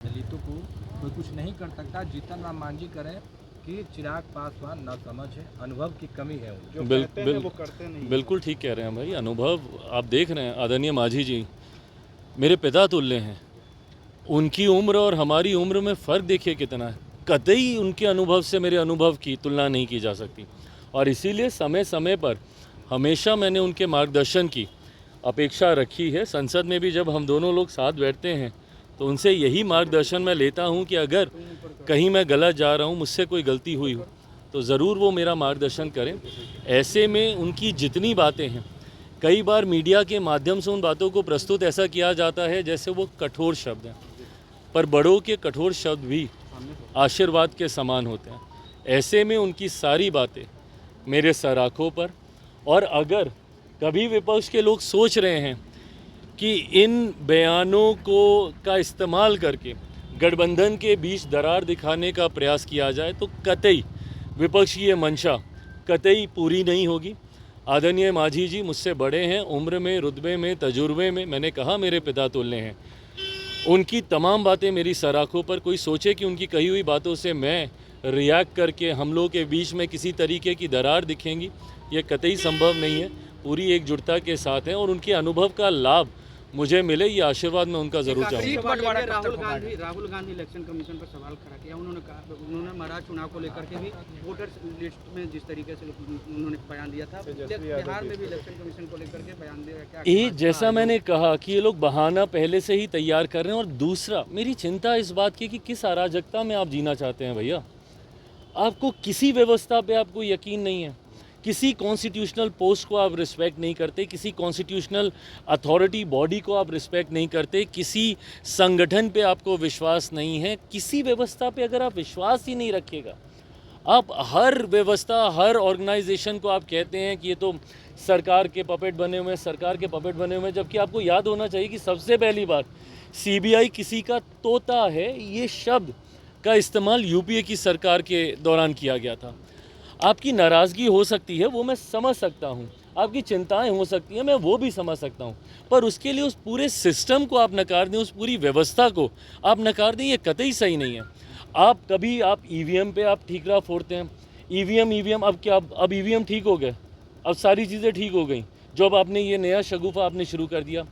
दलितों को कोई कुछ नहीं कर सकता। जीतन राम मांझी करें कि चिराग पासवान ना समझ है, अनुभव की कमी है जो कहते हैं वो करते नहीं। बिल्कुल ठीक कह रहे हैं भाई। अनुभव आप देख रहे हैं, आदरणीय मांझी जी मेरे पिता तुल्य हैं। उनकी उम्र और हमारी उम्र में फ़र्क देखिए कितना है। कतई उनके अनुभव से मेरे अनुभव की तुलना नहीं की जा सकती, और इसीलिए समय समय पर हमेशा मैंने उनके मार्गदर्शन की अपेक्षा रखी है। संसद में भी जब हम दोनों लोग साथ बैठते हैं तो उनसे यही मार्गदर्शन मैं लेता हूं कि अगर कहीं मैं गलत जा रहा हूं, मुझसे कोई गलती हुई हो, तो ज़रूर वो मेरा मार्गदर्शन करें। ऐसे में उनकी जितनी बातें हैं, कई बार मीडिया के माध्यम से उन बातों को प्रस्तुत ऐसा किया जाता है जैसे वो कठोर शब्द हैं, पर बड़ों के कठोर शब्द भी आशीर्वाद के समान होते हैं। ऐसे में उनकी सारी बातें मेरे सराखों पर, और अगर कभी विपक्ष के लोग सोच रहे हैं कि इन बयानों को का इस्तेमाल करके गठबंधन के बीच दरार दिखाने का प्रयास किया जाए, तो कतई विपक्ष की ये मंशा कतई पूरी नहीं होगी। आदरणीय मांझी जी मुझसे बड़े हैं, उम्र में, रुतबे में, तजुर्बे में, मैंने कहा मेरे पिता तुल्य हैं। उनकी तमाम बातें मेरी सराखों पर। कोई सोचे कि उनकी कही हुई बातों से मैं रिएक्ट करके हम लोगों के बीच में किसी तरीके की दरार दिखेंगी, ये कतई संभव नहीं है। पूरी एकजुटता के साथ हैं, और उनके अनुभव का लाभ मुझे मिले, ये आशीर्वाद मैं उनका जरूर चाहूँगा। राहुल गांधी इलेक्शन कमीशन पर सवाल खड़ा किया। उन्होंने महाराज चुनाव को लेकर के भी वोटर लिस्ट में जिस तरीके से उन्होंने बयान दिया था, बिहार में भी इलेक्शन कमीशन को लेकर के बयान दिया। ये जैसा मैंने कहा कि ये लोग बहाना पहले से ही तैयार कर रहे हैं। और दूसरा, मेरी चिंता इस बात की कि किस अराजकता में आप जीना चाहते हैं भैया। आपको किसी व्यवस्था पे आपको यकीन नहीं है, किसी कॉन्स्टिट्यूशनल पोस्ट को आप रिस्पेक्ट नहीं करते, किसी कॉन्स्टिट्यूशनल अथॉरिटी बॉडी को आप रिस्पेक्ट नहीं करते, किसी संगठन पे आपको विश्वास नहीं है, किसी व्यवस्था पे अगर आप विश्वास ही नहीं रखिएगा, आप हर व्यवस्था, हर ऑर्गेनाइजेशन को आप कहते हैं कि ये तो सरकार के पपेट बने हुए हैं, सरकार के पपेट बने हुए हैं, जबकि आपको याद होना चाहिए कि सबसे पहली बात सीबीआई किसी का तोता है, ये शब्द का इस्तेमाल यूपीए की सरकार के दौरान किया गया था। आपकी नाराज़गी हो सकती है, वो मैं समझ सकता हूँ, आपकी चिंताएं हो सकती हैं, मैं वो भी समझ सकता हूँ, पर उसके लिए उस पूरे सिस्टम को आप नकार दें, उस पूरी व्यवस्था को आप नकार दें, ये कतई सही नहीं है। आप ईवीएम पे आप ठीकरा फोड़ते हैं, ईवीएम अब क्या, अब ईवीएम ठीक हो गए, अब सारी चीज़ें ठीक हो गई, जो अब आपने ये नया शगुफा आपने शुरू कर दिया।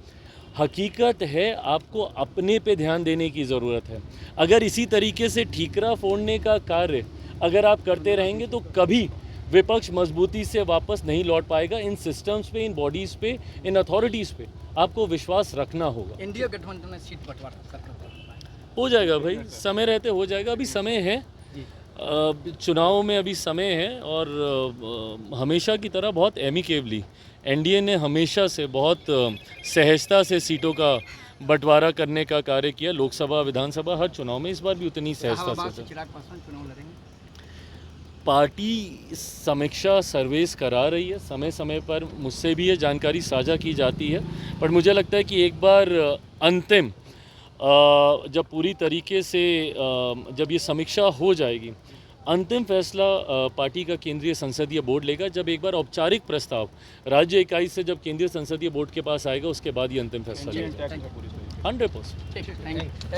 हकीकत है आपको अपने पे ध्यान देने की ज़रूरत है। अगर इसी तरीके से ठीकरा फोड़ने का कार्य अगर आप करते रहेंगे तो कभी विपक्ष मजबूती से वापस नहीं लौट पाएगा। इन सिस्टम्स पे, इन बॉडीज़ पे, इन अथॉरिटीज़ पे आपको विश्वास रखना होगा। इंडिया गठबंधन में सीट बंटवारा हो जाएगा भाई, समय रहते हो जाएगा। अभी समय है, चुनाव में अभी समय है, और हमेशा की तरह बहुत एमिकेबली एनडीए ने हमेशा से बहुत सहजता से सीटों का बंटवारा करने का कार्य किया। लोकसभा, विधानसभा, हर चुनाव में इस बार भी उतनी सहजता से। चिराग पासवान चुनाव लड़ेंगे। पार्टी समीक्षा सर्वेस करा रही है, समय समय पर मुझसे भी ये जानकारी साझा की जाती है, पर मुझे लगता है कि एक बार अंतिम जब पूरी तरीके से जब ये समीक्षा हो जाएगी, अंतिम फैसला पार्टी का केंद्रीय संसदीय बोर्ड लेगा। जब एक बार औपचारिक प्रस्ताव राज्य इकाई से जब केंद्रीय संसदीय बोर्ड के पास आएगा, उसके बाद ये अंतिम फैसला लेगा। 100%।